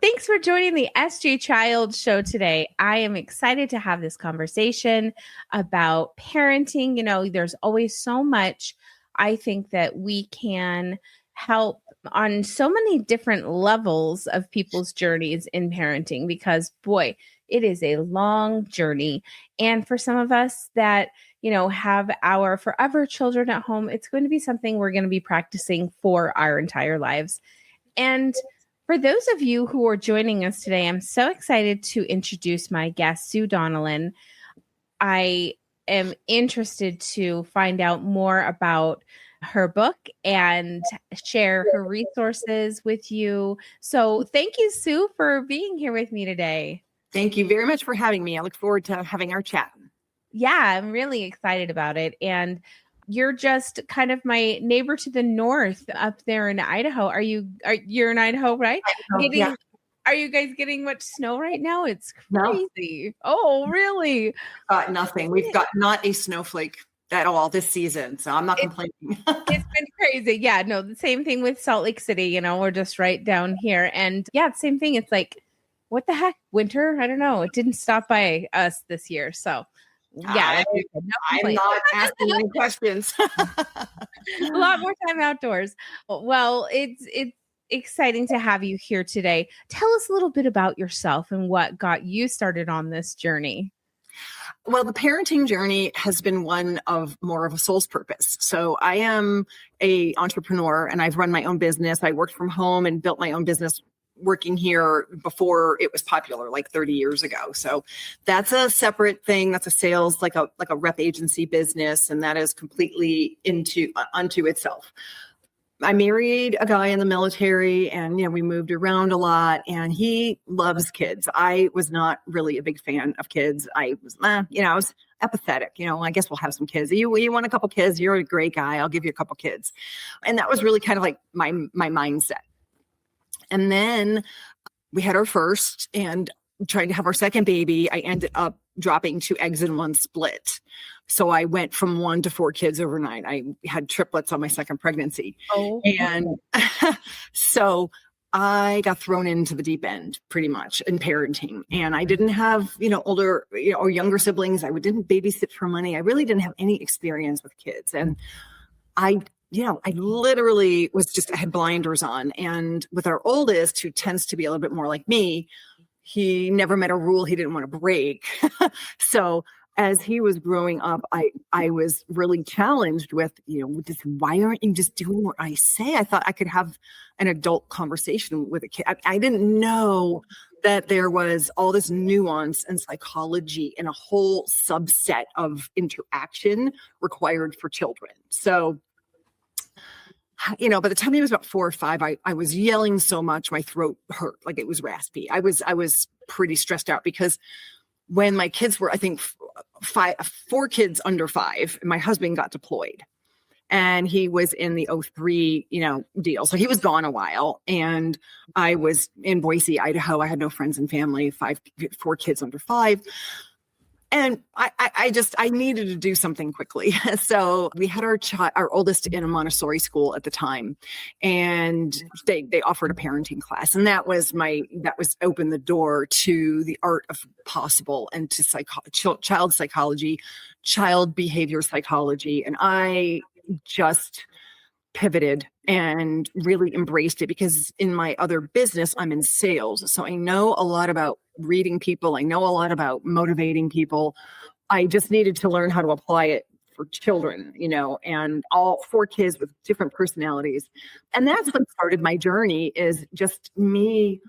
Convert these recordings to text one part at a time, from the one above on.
Thanks for joining the SG Child Show today. I am excited to have this conversation about parenting. You know, there's always so much I think that we can help on so many different levels of people's journeys in parenting because, boy, it is a long journey. And for some of us that, have our forever children at home, it's going to be something we're going to be practicing for our entire lives. And for those of you who are joining us today, I'm so excited to introduce my guest, Sue Donnellan. I am interested to find out more about her book and share her resources with you. So thank you, Sue, for being here with me today. Thank you very much for having me. I look forward to having our chat. Yeah, I'm really excited about it. And you're just kind of my neighbor to the north up there in Idaho. You're in Idaho, right? Yeah. Are you guys getting much snow right now? It's crazy. No. Oh, really? Nothing. We've got not a snowflake at all this season. So I'm not complaining. It's been crazy. Yeah, no, the same thing with Salt Lake City, we're just right down here. And yeah, same thing. It's like, what the heck? Winter? I don't know. It didn't stop by us this year. So yeah, I'm not asking any questions. A lot more time outdoors. Well, it's exciting to have you here today. Tell us a little bit about yourself and what got you started on this journey. Well, the parenting journey has been one of more of a soul's purpose. So I am an entrepreneur and I've run my own business. I worked from home and built my own business working here before it was popular, like 30 years ago. So that's a separate thing. That's a sales, like a rep agency business. And that is completely unto itself. I married a guy in the military and, we moved around a lot and he loves kids. I was not really a big fan of kids. I was, I was apathetic, I guess we'll have some kids. You want a couple kids? You're a great guy. I'll give you a couple kids. And that was really kind of like my mindset. And then we had our first and trying to have our second baby, I ended up dropping 2 eggs in one split. So I went from 1 to 4 kids overnight. I had triplets on my second pregnancy. Oh. And so I got thrown into the deep end pretty much in parenting. And I didn't have, older, or younger siblings. I didn't babysit for money. I really didn't have any experience with kids. And I literally I had blinders on. And with our oldest, who tends to be a little bit more like me, he never met a rule he didn't want to break. So as he was growing up, I was really challenged with, why aren't you just doing what I say? I thought I could have an adult conversation with a kid. I didn't know that there was all this nuance and psychology and a whole subset of interaction required for children. So by the time he was about 4 or 5, I was yelling so much, my throat hurt, like it was raspy. I was pretty stressed out because when my kids were, I think 4 kids under 5, my husband got deployed and he was in the 03, deal. So he was gone a while and I was in Boise, Idaho. I had no friends and family, 4 kids under 5. And I needed to do something quickly. So we had our oldest in a Montessori school at the time, and they offered a parenting class, and that was opened the door to the art of possible and to child psychology, child behavior psychology, and I just pivoted and really embraced it because in my other business, I'm in sales. So I know a lot about reading people. I know a lot about motivating people. I just needed to learn how to apply it for children, and all 4 kids with different personalities. And that's what started my journey, is just me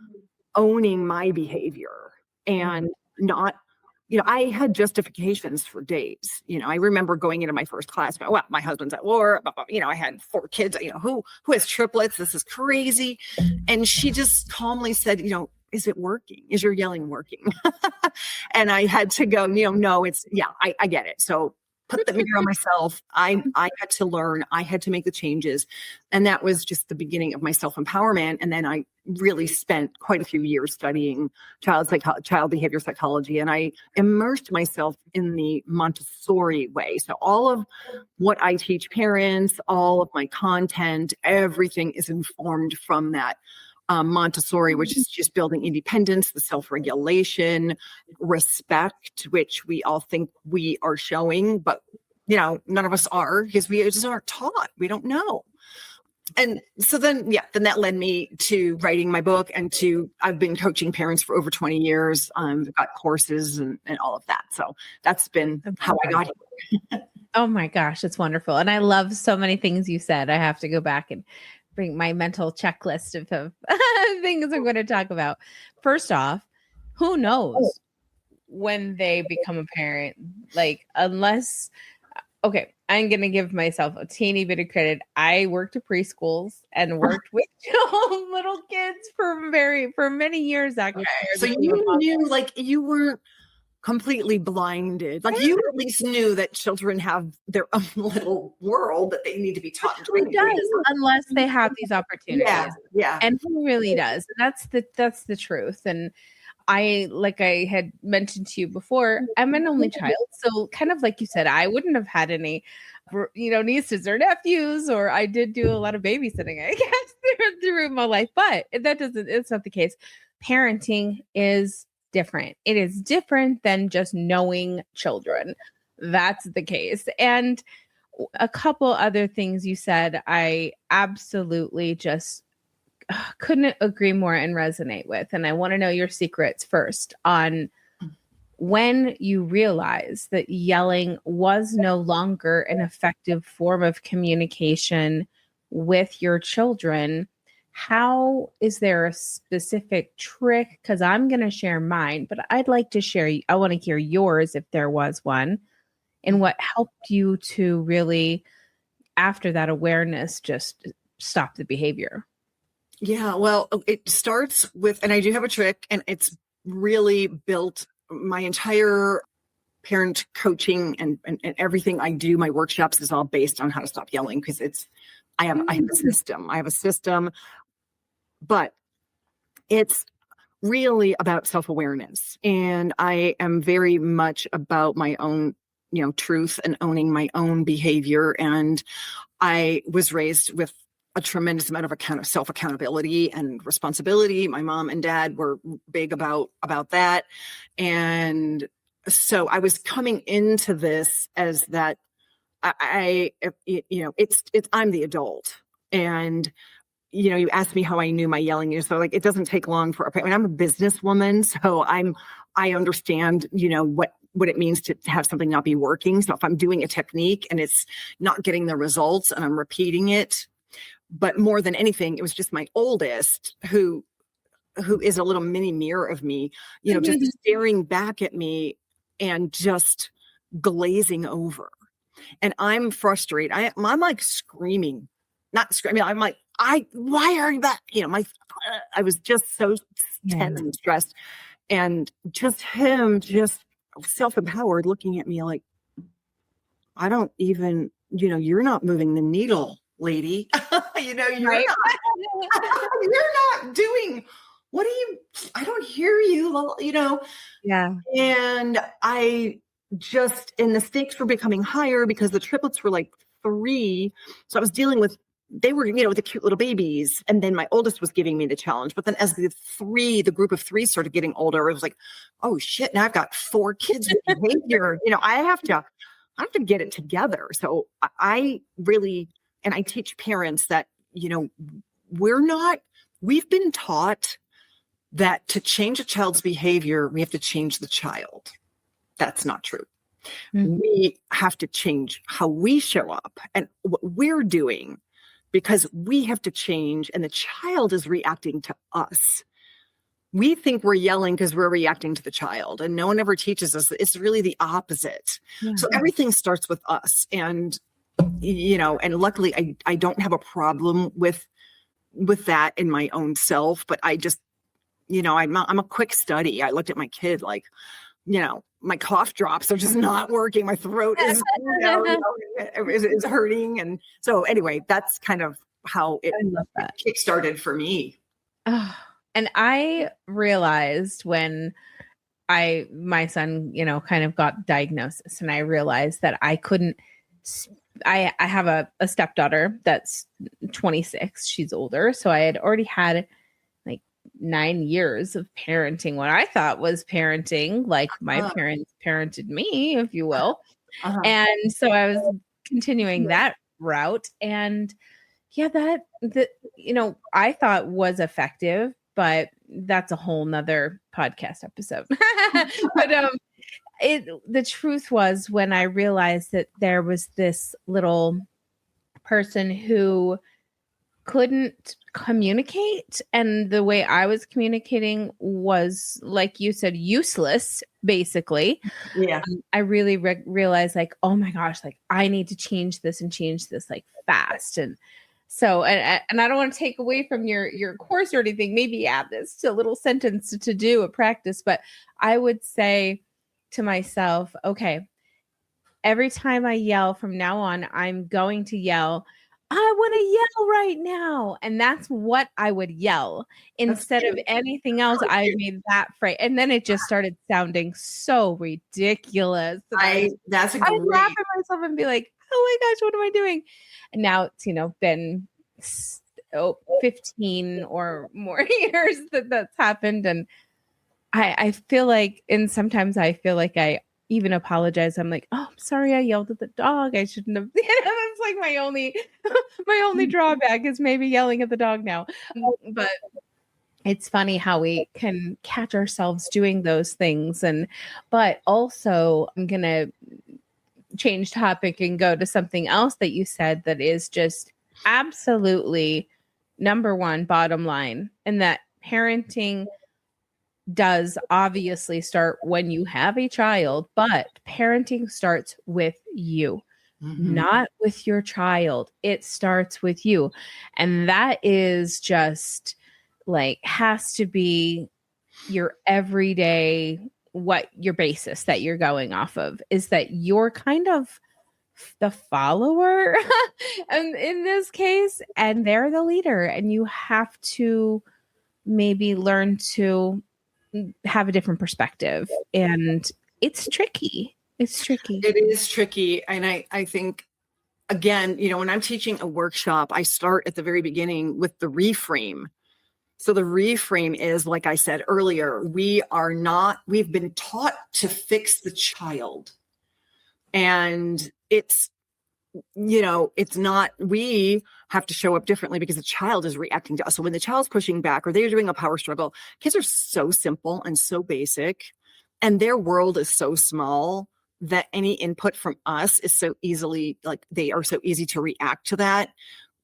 owning my behavior and not, I had justifications for days. I remember going into my first class, well, my husband's at war, I had 4 kids, who has triplets? This is crazy. And she just calmly said, is it working? Is your yelling working? And I had to go, no, I get it. So put the mirror on myself. I had to learn. I had to make the changes. And that was just the beginning of my self-empowerment. And then I really spent quite a few years studying child behavior psychology. And I immersed myself in the Montessori way. So all of what I teach parents, all of my content, everything is informed from that Montessori, which is just building independence, the self-regulation, respect, which we all think we are showing, but none of us are, because we just aren't taught. We don't know. And so then that led me to writing my book, and I've been coaching parents for over 20 years. I've got courses and all of that. So that's been how I got here. Oh my gosh, it's wonderful. And I love so many things you said. I have to go back and bring my mental checklist of things I'm going to talk about. First off, who knows when they become a parent? Like, unless, okay, I'm going to give myself a teeny bit of credit. I worked at preschools and worked with little kids for many years. Actually, so you knew, like, you weren't completely blinded. Like, you at least knew that children have their own little world that they need to be taught. Who does, unless they have these opportunities? Yeah. And who really does? That's the truth. And like I had mentioned to you before, I'm an only child. So kind of like you said, I wouldn't have had any, nieces or nephews, or I did do a lot of babysitting, I guess, through my life, but it's not the case. Parenting is different. It is different than just knowing children. That's the case. And a couple other things you said, I absolutely just couldn't agree more and resonate with. And I want to know your secrets first on when you realized that yelling was no longer an effective form of communication with your children. How is there a specific trick? Because I'm going to share mine, but I'd like to share, I want to hear yours if there was one, and what helped you to really, after that awareness, just stop the behavior. Yeah, well, it starts with, and I do have a trick, and it's really built my entire parent coaching and everything I do, my workshops, is all based on how to stop yelling, because I have a system. I have a system, but it's really about self-awareness. And I am very much about my own, truth and owning my own behavior. And I was raised with a tremendous amount of self-accountability and responsibility. My mom and dad were big about that. And so I was coming into this as that I'm the adult. And, you asked me how I knew my yelling. So, like, it doesn't take long for I'm a businesswoman. So I understand, what it means to have something not be working. So if I'm doing a technique and it's not getting the results and I'm repeating it, but more than anything, it was just my oldest who is a little mini mirror of me, just staring back at me and just glazing over. And I'm frustrated. I'm like screaming, not screaming. I'm like, why are you back? I was just so tense and stressed, and just him, just self-empowered, looking at me like, I don't even, you're not moving the needle, lady. You're right? You're not doing, I don't hear you, Yeah. And and the stakes were becoming higher because the triplets were like 3. So I was dealing with, they were, the cute little babies. And then my oldest was giving me the challenge. But then as the group of 3 started getting older, it was like, oh shit, now I've got 4 kids with behavior. I have to get it together. So I really, and I teach parents that, we've been taught that to change a child's behavior, we have to change the child. That's not true. Mm-hmm. We have to change how we show up and what we're doing, because we have to change, and the child is reacting to us. We think we're yelling because we're reacting to the child, and no one ever teaches us it's really the opposite. Yeah. So everything starts with us. And, and luckily I don't have a problem with that in my own self, but I just, I'm a quick study. I looked at my kid, like, my cough drops are just not working. My throat is, is hurting. And so anyway, that's kind of how it kickstarted for me. Oh, and I realized when my son, kind of got diagnosis, and I realized that I couldn't, I have a stepdaughter that's 26. She's older. So I had already had 9 years of parenting what I thought was parenting, like my parents parented me, if you will. And so I was continuing that route. And yeah, I thought was effective, but that's a whole nother podcast episode. But the truth was, when I realized that there was this little person who couldn't communicate, and the way I was communicating was, like you said, useless, basically. Yeah. I really realized, like, oh my gosh, like I need to change this like fast. And so, and I don't want to take away from your course or anything, maybe add this to a little sentence to do a practice, but I would say to myself, okay, every time I yell from now on, I'm going to yell, I want to yell right now. And that's what I would yell instead of anything else. I made that phrase. And then it just started sounding so ridiculous. That's a I'd great. laugh at myself and be like, oh my gosh, what am I doing? And now it's, been 15 or more years that's happened. And I feel like, and sometimes I feel like I even apologize. I'm like, oh, I'm sorry I yelled at the dog. I shouldn't have. That's like my only drawback is maybe yelling at the dog now. But it's funny how we can catch ourselves doing those things. But also I'm going to change topic and go to something else that you said that is just absolutely number one, bottom line, and that parenting does obviously start when you have a child, but parenting starts with you, not with your child. It starts with you. And that is just like, has to be your everyday, what your basis that you're going off of is that you're kind of the follower and in this case, and they're the leader, and you have to maybe learn to have a different perspective. And it's tricky. It is tricky. And I think, again, when I'm teaching a workshop, I start at the very beginning with the reframe. So the reframe is, like I said earlier, we've been taught to fix the child. And it's not, we have to show up differently because the child is reacting to us. So when the child's pushing back or they're doing a power struggle, kids are so simple and so basic, and their world is so small that any input from us is so easily, like, they are so easy to react to that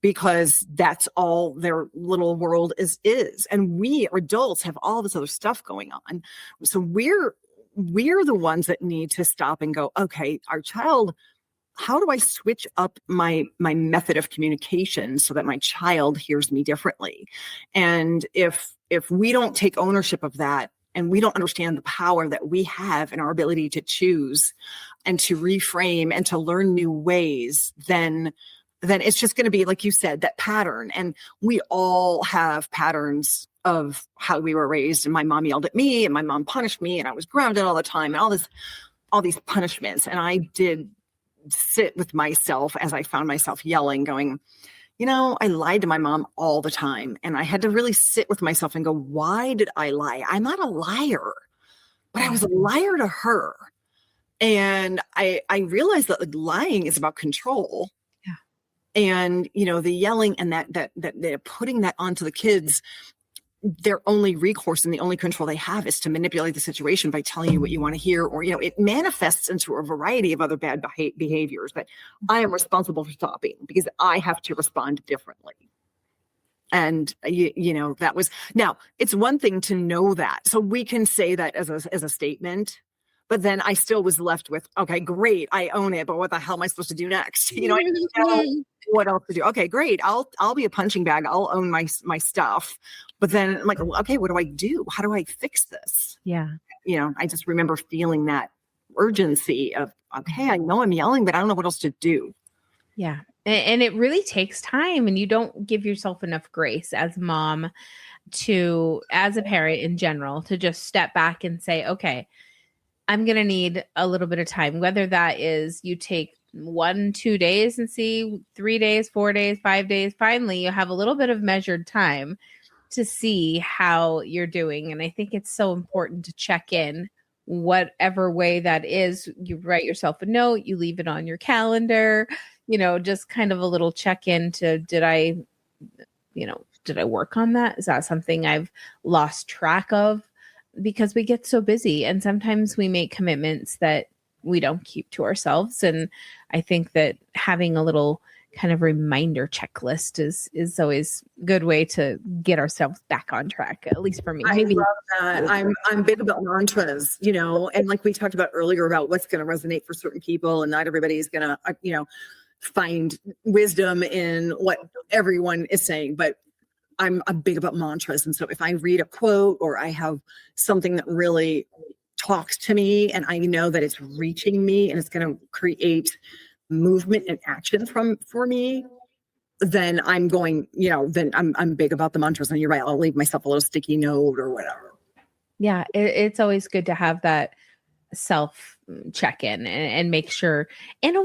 because that's all their little world is. And we adults have all this other stuff going on. So we're the ones that need to stop and go, okay, our child, how do I switch up my method of communication so that my child hears me differently? And if we don't take ownership of that, and we don't understand the power that we have in our ability to choose and to reframe and to learn new ways, then it's just going to be, like you said, that pattern. And we all have patterns of how we were raised. And my mom yelled at me, and my mom punished me, and I was grounded all the time, and all these punishments. And I did sit with myself as I found myself yelling, going, I lied to my mom all the time. And I had to really sit with myself and go, why did I lie? I'm not a liar, but I was a liar to her. And I realized that lying is about control. Yeah. And, the yelling and that they're putting that onto the kids, their only recourse and the only control they have is to manipulate the situation by telling you what you want to hear, or, it manifests into a variety of other bad behaviors that I am responsible for stopping because I have to respond differently. And, that was, now it's one thing to know that. So we can say that as a statement, but then I still was left with, okay, great, I own it, but what the hell am I supposed to do next? I didn't know what else to do. Okay, great, I'll be a punching bag. I'll own my stuff. But then I'm like, okay, what do I do? How do I fix this? Yeah. I just remember feeling that urgency of, okay, I know I'm yelling, but I don't know what else to do. Yeah. And it really takes time, and you don't give yourself enough grace as a mom as a parent in general, to just step back and say, okay, I'm going to need a little bit of time, whether that is you take 1-2 days and see 3 days, 4 days, 5 days. Finally, you have a little bit of measured time to see how you're doing. And I think it's so important to check in, whatever way that is. You write yourself a note, you leave it on your calendar, just kind of a little check in to, did I work on that? Is that something I've lost track of? Because we get so busy and sometimes we make commitments that we don't keep to ourselves. And I think that having a little kind of reminder checklist is always a good way to get ourselves back on track, at least for me. I love that. I'm big about mantras, and like we talked about earlier about what's going to resonate for certain people, and not everybody is going to, find wisdom in what everyone is saying. But I'm big about mantras. And so if I read a quote or I have something that really talks to me and I know that it's reaching me and it's going to create movement and action for me, then I'm going, then I'm big about the mantras. And you're right, I'll leave myself a little sticky note or whatever. Yeah, it's always good to have that self check in and make sure. And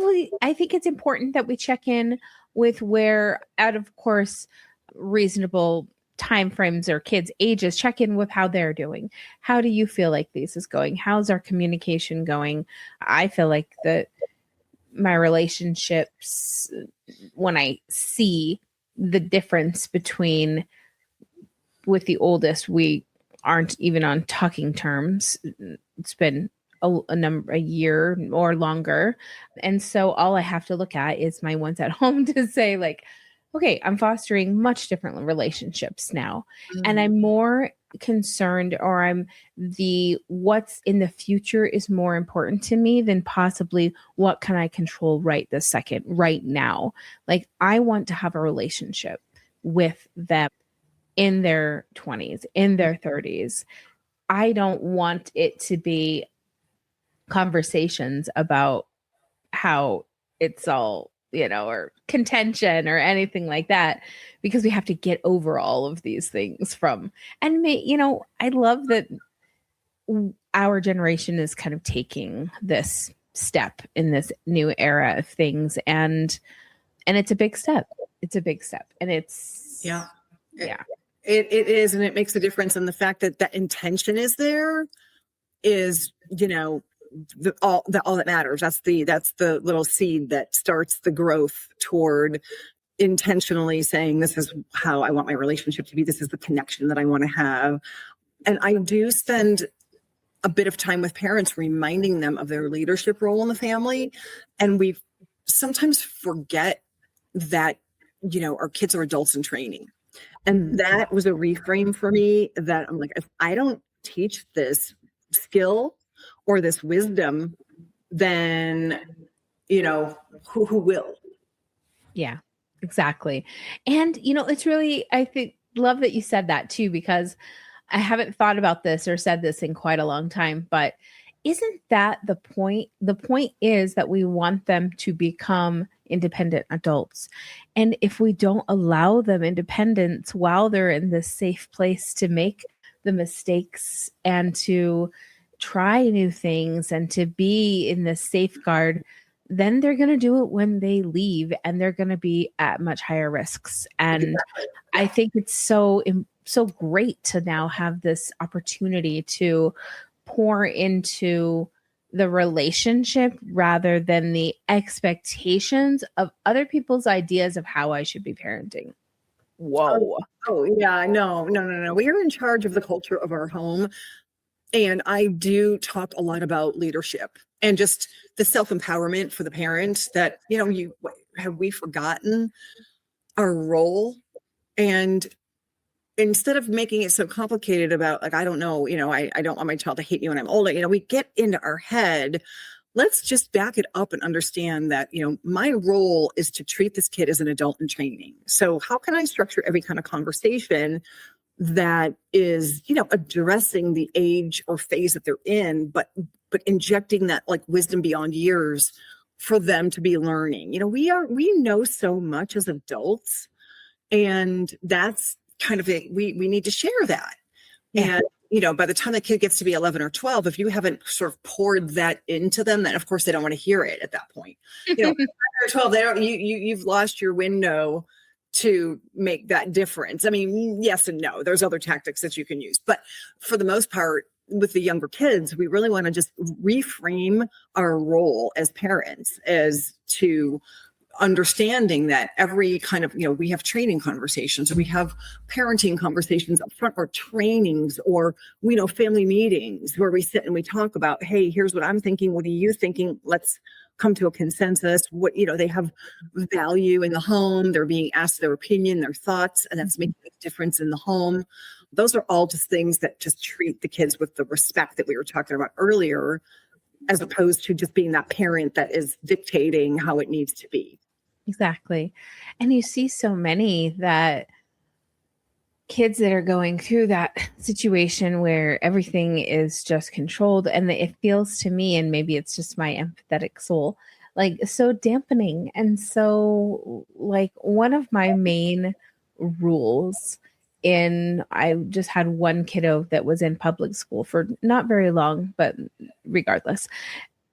I think it's important that we check in with where, out of course, reasonable timeframes or kids' ages, check in with how they're doing. How do you feel like this is going? How's our communication going? I feel like that my relationships, when I see the difference between with the oldest, we aren't even on talking terms. It's been a year or longer. And so all I have to look at is my ones at home to say, like, okay, I'm fostering much different relationships now. Mm-hmm. And I'm more concerned, or what's in the future is more important to me than possibly what can I control right this second, right now. Like, I want to have a relationship with them in their 20s, in their 30s. I don't want it to be conversations about how it's all, or contention or anything like that, because we have to get over all of these things I love that our generation is kind of taking this step in this new era of things. And it's a big step. It's a big step. And it's, yeah. It is. And it makes a difference. And the fact that that intention is there is, all that matters. That's the little seed that starts the growth toward intentionally saying, this is how I want my relationship to be. This is the connection that I want to have. And I do spend a bit of time with parents reminding them of their leadership role in the family. And we sometimes forget that, our kids are adults in training. And that was a reframe for me, that I'm like, if I don't teach this skill or this wisdom, then, who will? Yeah, exactly. And, it's really, I think, love that you said that too, because I haven't thought about this or said this in quite a long time, but isn't that the point? The point is that we want them to become independent adults. And if we don't allow them independence while they're in this safe place to make the mistakes and to try new things and to be in this safeguard, then they're going to do it when they leave, and they're going to be at much higher risks. And exactly. I think it's so great to now have this opportunity to pour into the relationship rather than the expectations of other people's ideas of how I should be parenting. Whoa. Oh yeah. No. We are in charge of the culture of our home. And I do talk a lot about leadership and just the self-empowerment for the parent that, have we forgotten our role? And instead of making it so complicated about, like, I don't know, I don't want my child to hate me when I'm older, we get into our head. Let's just back it up and understand that, my role is to treat this kid as an adult in training. So how can I structure every kind of conversation that is, addressing the age or phase that they're in, but injecting that, like, wisdom beyond years for them to be learning. We know so much as adults, and that's kind of it. We need to share that. Yeah. And, by the time the kid gets to be 11 or 12, if you haven't sort of poured that into them, then of course they don't want to hear it at that point. 11 or 12, you've lost your window to make that difference. I mean, yes and no. There's other tactics that you can use. But for the most part, with the younger kids, we really want to just reframe our role as parents as to understanding that every kind of, we have training conversations, or we have parenting conversations up front, or trainings, or, family meetings where we sit and we talk about, hey, here's what I'm thinking. What are you thinking? Let's come to a consensus. What, they have value in the home. They're being asked their opinion, their thoughts, and that's making a difference in the home. Those are all just things that just treat the kids with the respect that we were talking about earlier, as opposed to just being that parent that is dictating how it needs to be. Exactly. And you see so many that kids that are going through that situation where everything is just controlled, and it feels to me, and maybe it's just my empathetic soul, like so dampening. And so like one of my main rules I just had one kiddo that was in public school for not very long, but regardless,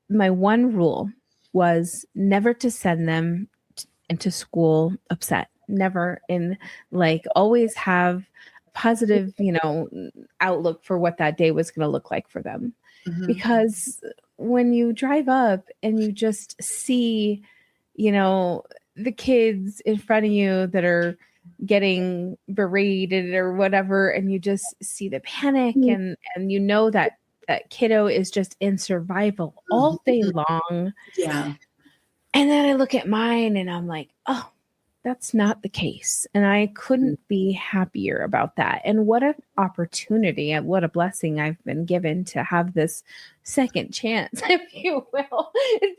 my one rule was never to send them into school upset. Never. Always have positive, outlook for what that day was going to look like for them. Mm-hmm. Because when you drive up and you just see, the kids in front of you that are getting berated or whatever, and you just see the panic, and that kiddo is just in survival all day long. Yeah. And then I look at mine and I'm like, oh, that's not the case. And I couldn't be happier about that. And what an opportunity and what a blessing I've been given to have this second chance, if you will,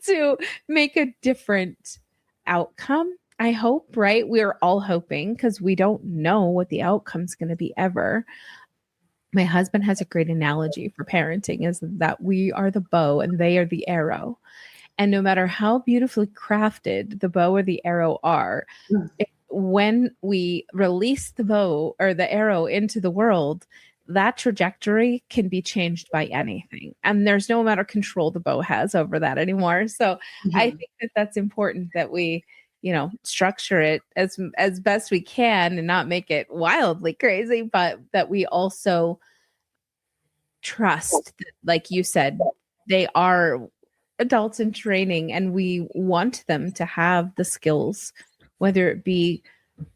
to make a different outcome. I hope, right? We're all hoping, because we don't know what the outcome's going to be ever. My husband has a great analogy for parenting, is that we are the bow and they are the arrow. And no matter how beautifully crafted the bow or the arrow are, when we release the bow or the arrow into the world, that trajectory can be changed by anything. And there's no amount of control the bow has over that anymore. So I think that that's important, that we, structure it as best we can and not make it wildly crazy, but that we also trust that, like you said, they are adults in training, and we want them to have the skills, whether it be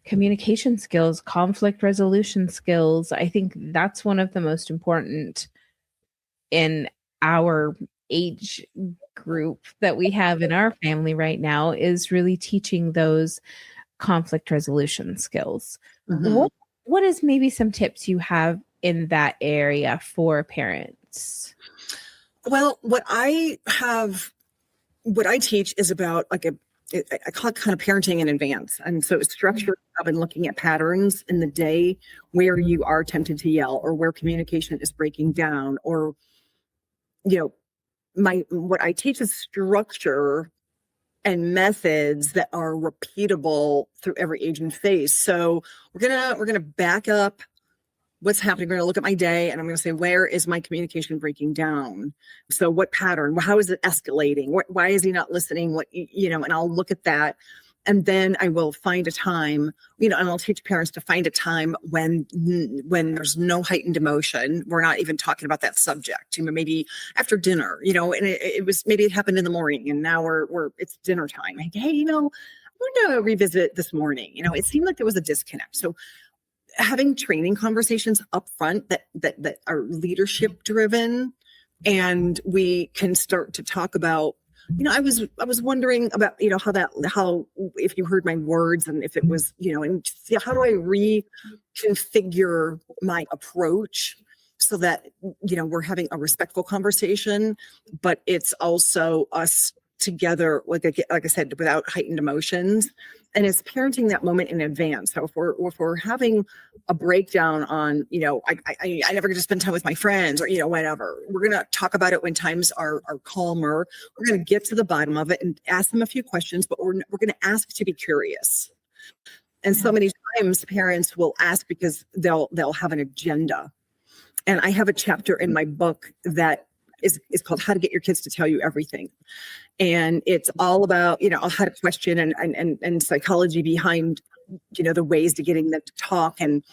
communication skills, conflict resolution skills. I think that's one of the most important in our age group that we have in our family right now, is really teaching those conflict resolution skills. Mm-hmm. What is maybe some tips you have in that area for parents? Well, what I teach is about I call it kind of parenting in advance. And so it's structured up and looking at patterns in the day where you are tempted to yell, or where communication is breaking down, or, what I teach is structure and methods that are repeatable through every age and phase. So we're gonna back up what's happening. We're going to look at my day, and I'm going to say, where is my communication breaking down? So what pattern? How is it escalating? Why is he not listening? And I'll look at that. And then I will find a time, and I'll teach parents to find a time when there's no heightened emotion. We're not even talking about that subject. Maybe after dinner, and it happened in the morning, and now it's dinner time. Like, hey, I want to revisit this morning. It seemed like there was a disconnect. So having training conversations up front that are leadership driven, and we can start to talk about, I was wondering about, how if you heard my words, and if it was, and how do I reconfigure my approach so that, we're having a respectful conversation, but it's also us together, like I said, without heightened emotions. And it's parenting that moment in advance. So if we're having a breakdown on, I never get to spend time with my friends, or, whatever, we're going to talk about it when times are calmer. We're going to get to the bottom of it and ask them a few questions, but we're going to ask to be curious. And so many times parents will ask because they'll have an agenda. And I have a chapter in my book that is called How to Get Your Kids to Tell You Everything. And it's all about, how to question and psychology behind the ways to getting them to talk. And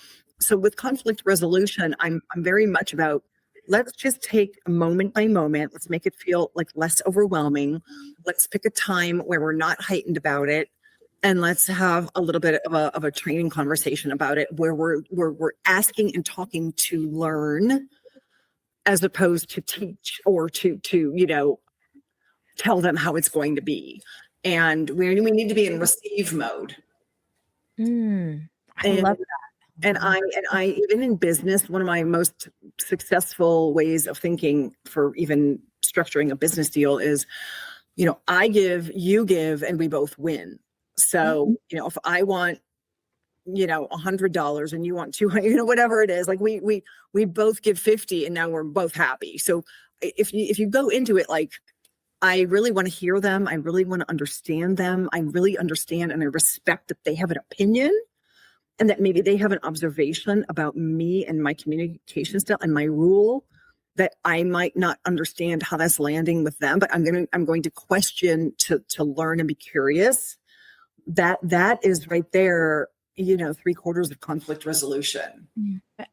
so with conflict resolution, I'm very much about, let's just take a moment by moment. Let's make it feel like less overwhelming. Let's pick a time where we're not heightened about it. And let's have a little bit of a training conversation about it, where we're asking and talking to learn, as opposed to teach or to tell them how it's going to be. And we need to be in receive mode. I love that. And I even in business, one of my most successful ways of thinking for even structuring a business deal is, I give, you give, and we both win. So, if I want, $100 and you want 200, whatever it is, like we both give 50 and now we're both happy. So if you go into it, like, I really want to hear them. I really want to understand them. I really understand and I respect that they have an opinion and that maybe they have an observation about me and my communication style and my rule that I might not understand how that's landing with them, but I'm going to question to learn and be curious. That is right there, 3/4 of conflict resolution.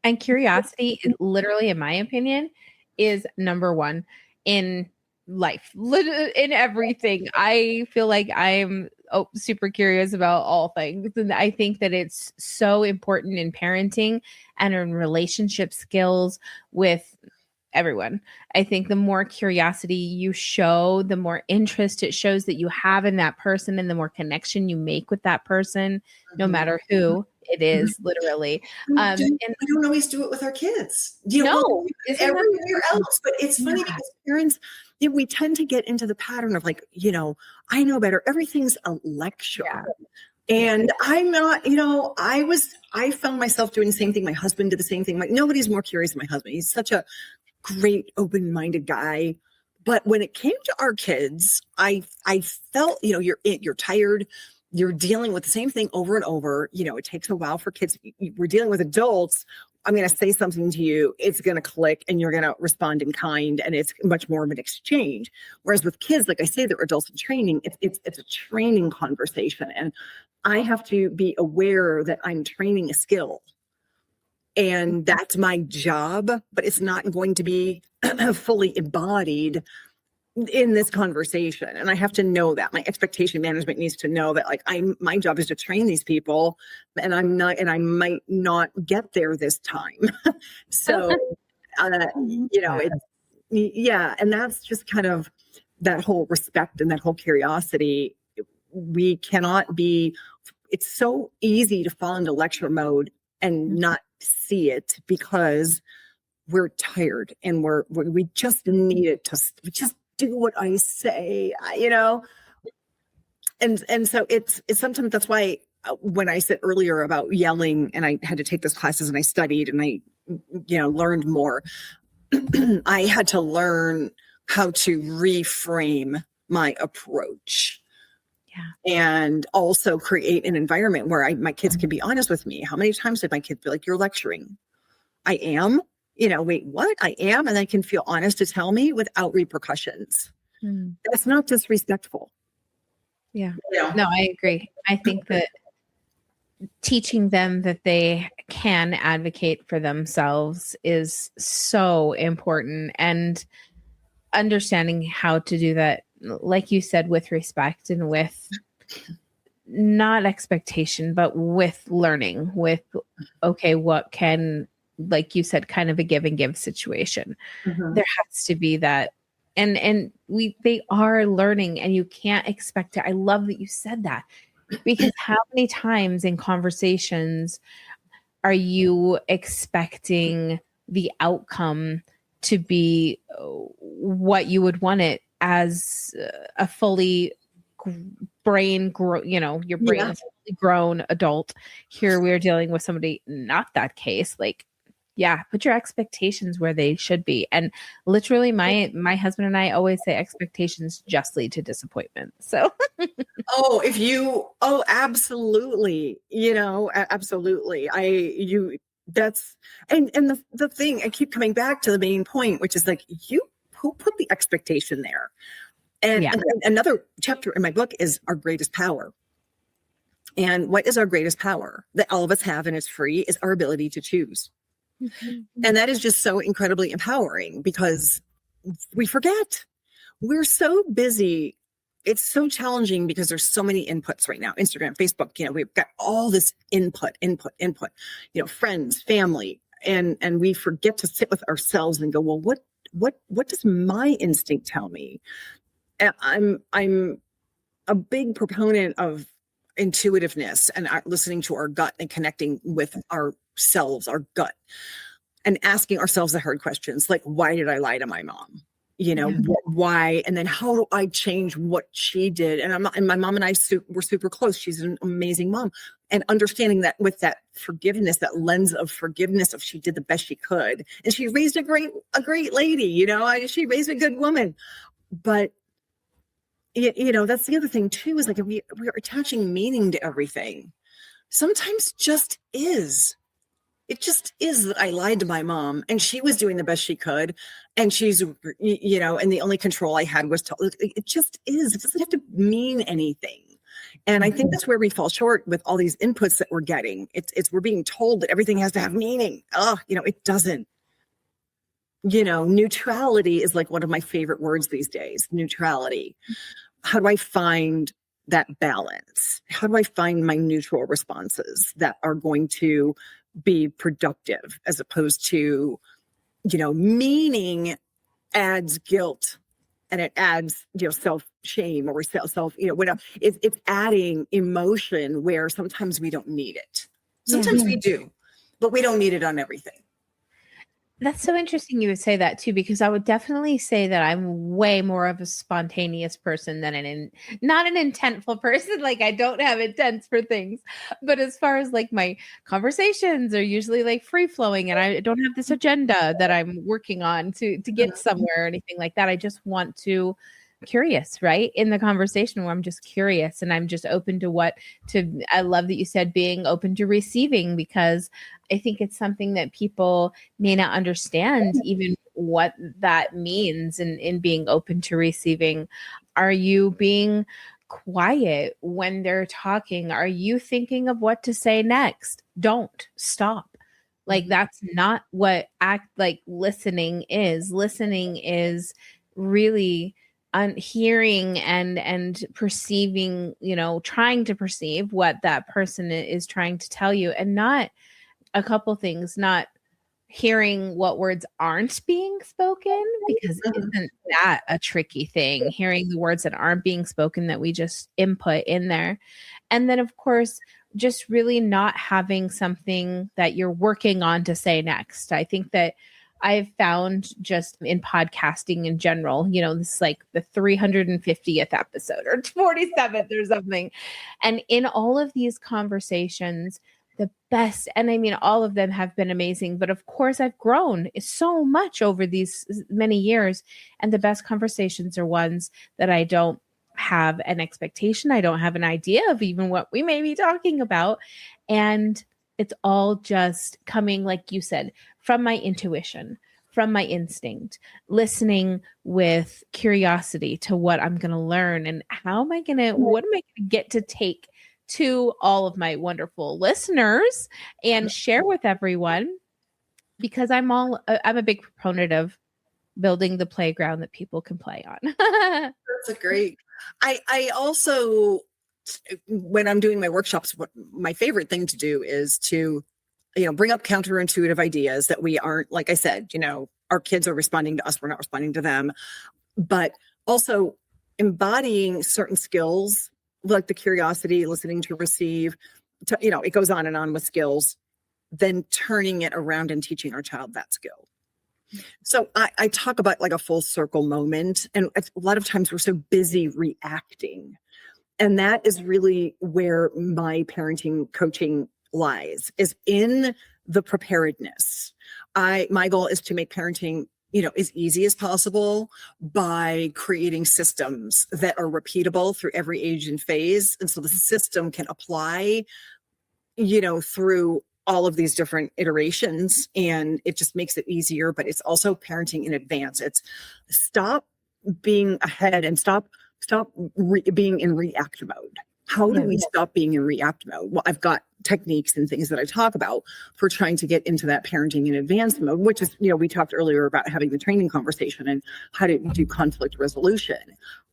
And curiosity, literally, in my opinion, is number one in life, in everything. I feel like I'm super curious about all things. And I think that it's so important in parenting and in relationship skills with everyone. I think the more curiosity you show, the more interest it shows that you have in that person, and the more connection you make with that person, no matter who it is, literally. And we don't always do it with our kids. No, everywhere else. But it's funny because parents, we tend to get into the pattern of like, I know better. Everything's a lecture. Yeah. And I'm not, I found myself doing the same thing. My husband did the same thing. Like, nobody's more curious than my husband. He's such a great open-minded guy. But when it came to our kids, I felt, you're tired. You're dealing with the same thing over and over. It takes a while for kids. We're dealing with adults. I'm going to say something to you. It's going to click and you're going to respond in kind. And it's much more of an exchange. Whereas with kids, like I say, they're adults in training. It's a training conversation. And I have to be aware that I'm training a skill. And that's my job, but it's not going to be fully embodied in this conversation. And I have to know that. My expectation management needs to know that, like, my job is to train these people, and I might not get there this time. So, and that's just kind of that whole respect and that whole curiosity. We cannot be, it's so easy to fall into lecture mode and not see it because we're tired and we just need it to, we just do what I say, and so it's sometimes, that's why when I said earlier about yelling, and I had to take those classes and I studied and I learned more, I had to learn how to reframe my approach. Yeah. And also create an environment where my kids can be honest with me. How many times did my kids be like, "You're lecturing"? I am. Wait, what? I am. And they can feel honest to tell me without repercussions. That's not disrespectful. Yeah. No, I agree. I think that teaching them that they can advocate for themselves is so important, and understanding how to do that, like you said, with respect and with not expectation, but with learning, with, okay, what can, like you said, kind of a give and give situation. There has to be that. And they are learning, and you can't expect it. I love that you said that, because how many times in conversations are you expecting the outcome to be what you would want it as a fully your brain is fully grown adult. Here we're dealing with somebody, not that case. Like, yeah, put your expectations where they should be. And literally my husband and I always say expectations just lead to disappointment. So absolutely. Absolutely. That's the thing, I keep coming back to the main point, which is like, who put the expectation there? And another chapter in my book is our greatest power. And what is our greatest power that all of us have, and it's free, is our ability to choose. And that is just so incredibly empowering, because we forget. We're so busy. It's so challenging because there's so many inputs right now. Instagram, Facebook, we've got all this input, friends, family, and we forget to sit with ourselves and go, well, what does my instinct tell me? And I'm a big proponent of intuitiveness and listening to our gut and connecting with ourselves, our gut, and asking ourselves the hard questions, like, why did I lie to my mom? Why? And then how do I change what she did? And my mom and I were super close. She's an amazing mom. And understanding that with that forgiveness, that lens of forgiveness, of she did the best she could. And she raised a great lady, she raised a good woman. But, that's the other thing too, is like, we are attaching meaning to everything. Sometimes it just is that I lied to my mom, and she was doing the best she could. And she's, and the only control I had was it just is. It doesn't have to mean anything. And I think that's where we fall short with all these inputs that we're getting. It's we're being told that everything has to have meaning. It doesn't. Neutrality is like one of my favorite words these days. Neutrality. How do I find that balance? How do I find my neutral responses that are going to be productive, as opposed to, meaning adds guilt, and it adds, self-shame, or whatever. It's adding emotion where sometimes we don't need it. Sometimes we do, but we don't need it on everything. That's so interesting you would say that too, because I would definitely say that I'm way more of a spontaneous person than not an intentful person. Like, I don't have intents for things, but as far as like my conversations are usually like free flowing, and I don't have this agenda that I'm working on to get somewhere or anything like that. I just want to curious, right? In the conversation where I'm just curious and I'm just open to I love that you said being open to receiving, because I think it's something that people may not understand even what that means in being open to receiving. Are you being quiet when they're talking? Are you thinking of what to say next? Don't stop. Like, that's not what listening is. Listening is really hearing and perceiving, trying to perceive what that person is trying to tell you, and not a couple things, not hearing what words aren't being spoken, because isn't that a tricky thing? Hearing the words that aren't being spoken that we just input in there. And then, of course, just really not having something that you're working on to say next. I think that I've found just in podcasting in general, this is like the 350th episode or 47th or something. And in all of these conversations, the best, and I mean, all of them have been amazing, but of course I've grown so much over these many years. And the best conversations are ones that I don't have an expectation. I don't have an idea of even what we may be talking about. And it's all just coming, like you said, from my intuition, from my instinct, listening with curiosity to what I'm going to learn and what am I going to get to take to all of my wonderful listeners and share with everyone, because I'm a big proponent of building the playground that people can play on. That's a great. I also, when I'm doing my workshops, what my favorite thing to do is to, bring up counterintuitive ideas that we aren't, like I said, our kids are responding to us, we're not responding to them, but also embodying certain skills like the curiosity, listening to receive, it goes on and on with skills, then turning it around and teaching our child that skill. So I talk about like a full circle moment, and a lot of times we're so busy reacting. And that is really where my parenting coaching lies, is in the preparedness. My goal is to make parenting, as easy as possible by creating systems that are repeatable through every age and phase. And so the system can apply, through all of these different iterations, and it just makes it easier. But it's also parenting in advance. It's stop being ahead and stop being in react mode. How do we stop being in react mode? Well, I've got techniques and things that I talk about for trying to get into that parenting in advance mode, which is, we talked earlier about having the training conversation and how to do conflict resolution,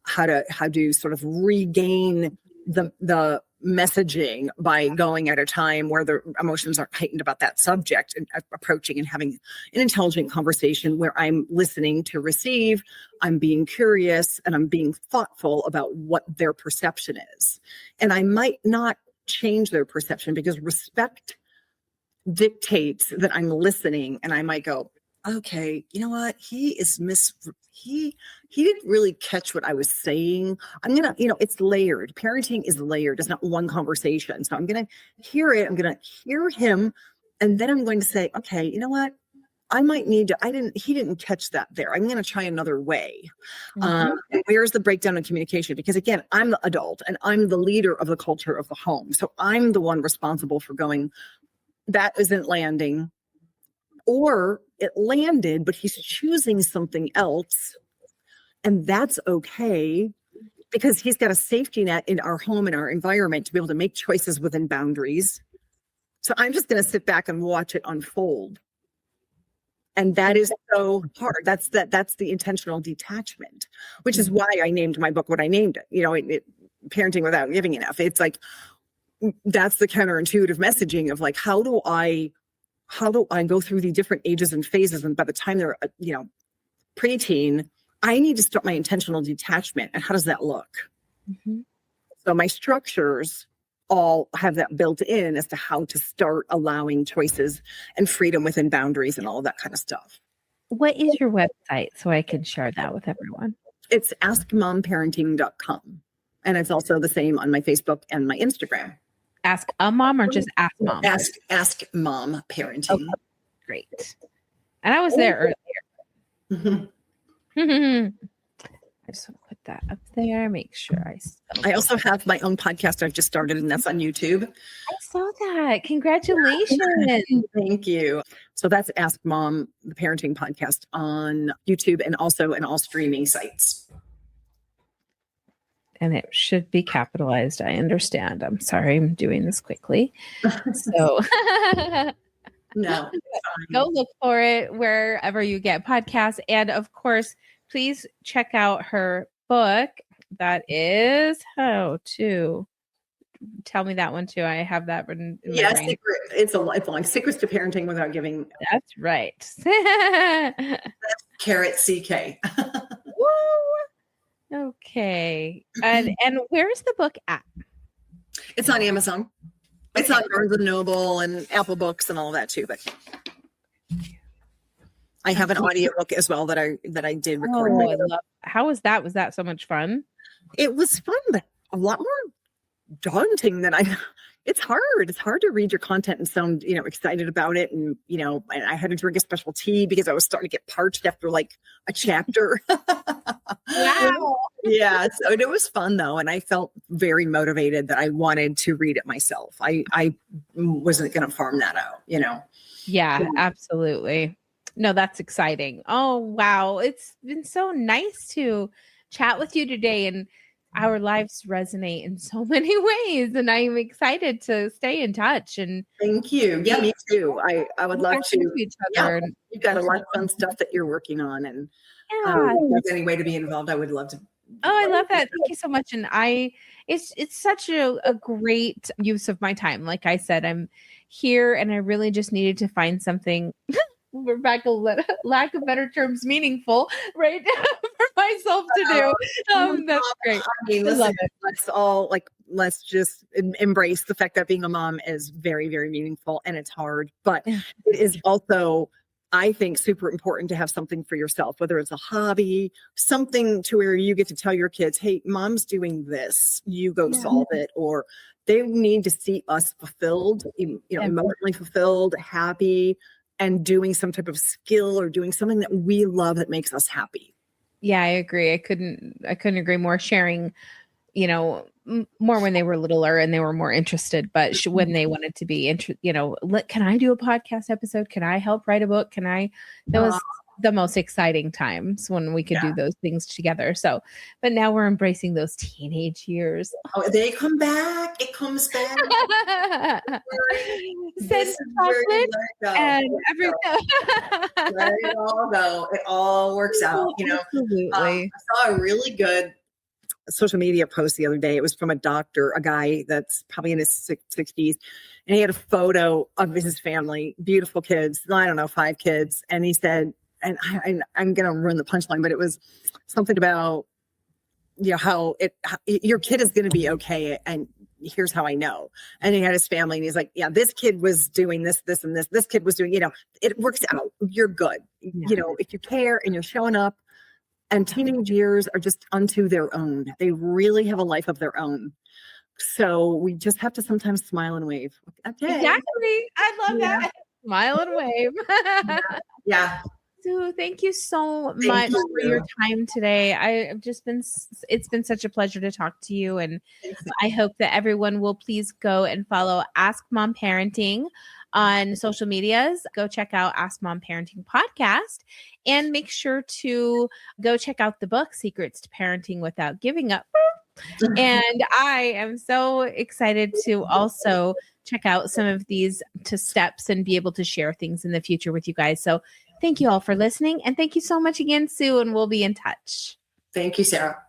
how to sort of regain the messaging by going at a time where the emotions aren't heightened about that subject, and approaching and having an intelligent conversation where I'm listening to receive, I'm being curious, and I'm being thoughtful about what their perception is. And I might not change their perception because respect dictates that I'm listening, and I might go, okay, you know what? He didn't really catch what I was saying. I'm going to, it's layered. Parenting is layered. It's not one conversation. So I'm going to hear it. I'm going to hear him. And then I'm going to say, okay, you know what? I might need to, he didn't catch that there. I'm going to try another way. And where's the breakdown in communication? Because again, I'm the adult and I'm the leader of the culture of the home. So I'm the one responsible for going, that isn't landing. Or it landed, but he's choosing something else. And that's okay, because he's got a safety net in our home and our environment to be able to make choices within boundaries. So I'm just going to sit back and watch it unfold. And that is so hard. That's the intentional detachment, which is why I named my book what I named it. Parenting Without Giving Enough. It's like, that's the counterintuitive messaging of like, how do I go through the different ages and phases? And by the time they're, preteen, I need to start my intentional detachment. And how does that look? Mm-hmm. So my structures all have that built in as to how to start allowing choices and freedom within boundaries and all of that kind of stuff. What is your website so I can share that with everyone? It's askmomparenting.com. And it's also the same on my Facebook and my Instagram. Ask a mom or just ask mom? Ask Mom Parenting. Okay. Great. And I was there earlier. Mm-hmm. I just want to put that up there. Make sure I also have my own podcast I've just started, and that's on YouTube. I saw that. Congratulations. Thank you. So that's Ask Mom, the parenting podcast on YouTube and also in all streaming sites. And it should be capitalized. I understand. I'm sorry. I'm doing this quickly. So no, go look for it wherever you get podcasts. And of course, please check out her book. That is How to Tell Me that one too. I have that written in my brain. It's a lifelong Secrets to Parenting Without Giving. That's right. That's CK. Woo! Okay. And where's the book at? It's on Amazon. It's on Barnes & Noble and Apple Books and all of that too. But I have an audiobook as well that I did record. Oh, I love. How was that? Was that so much fun? It was fun, but a lot more daunting than it's hard. It's hard to read your content and sound, excited about it. And, and I had to drink a special tea because I was starting to get parched after like a chapter. Wow. Yeah. So it was fun though. And I felt very motivated that I wanted to read it myself. I wasn't going to farm that out, Yeah, absolutely. No, that's exciting. Oh, wow. It's been so nice to chat with you today, and our lives resonate in so many ways, and I'm excited to stay in touch. And thank you. Yeah, me too. I would love to. Each other. Yeah, you've got a lot of fun stuff that you're working on, and if there's any way to be involved, I would love to. Oh, I love that. Thank you so much. And it's such a great use of my time. Like I said, I'm here, and I really just needed to find something. We're back lack of better terms, meaningful, right? For myself to do. That's great. I mean, listen, I love it. Let's just embrace the fact that being a mom is very, very meaningful, and it's hard, but it is also, I think, super important to have something for yourself, whether it's a hobby, something to where you get to tell your kids, hey, mom's doing this, you go solve it, or they need to see us fulfilled, emotionally fulfilled, happy, and doing some type of skill or doing something that we love that makes us happy. Yeah, I agree. I couldn't agree more. Sharing, more when they were littler and they were more interested, but when they wanted to be can I do a podcast episode? Can I help write a book? That was the most exciting times when we could do those things together. So, but now we're embracing those teenage years. Oh, they come back. It comes back. Send chocolate and everything. Let it all go. It all works out. Absolutely. I saw a really good social media post the other day. It was from a doctor, a guy that's probably in his 60s. And he had a photo of his family, beautiful kids, I don't know, 5 kids. And he said, and I'm going to ruin the punchline, but it was something about, how your kid is going to be okay. And here's how I know. And he had his family and he's like, yeah, this kid was doing this, and this. This kid was doing, it works out. You're good. Yeah. If you care and you're showing up. And teenage years are just unto their own. They really have a life of their own. So we just have to sometimes smile and wave. Okay. Exactly. I love that. Smile and wave. Yeah. Sue, thank you so much for your time today. It's been such a pleasure to talk to you. And I hope that everyone will please go and follow Ask Mom Parenting on social medias. Go check out Ask Mom Parenting podcast and make sure to go check out the book, Secrets to Parenting Without Giving Up. And I am so excited to also check out some of these steps and be able to share things in the future with you guys. So thank you all for listening. And thank you so much again, Sue, and we'll be in touch. Thank you, Sarah.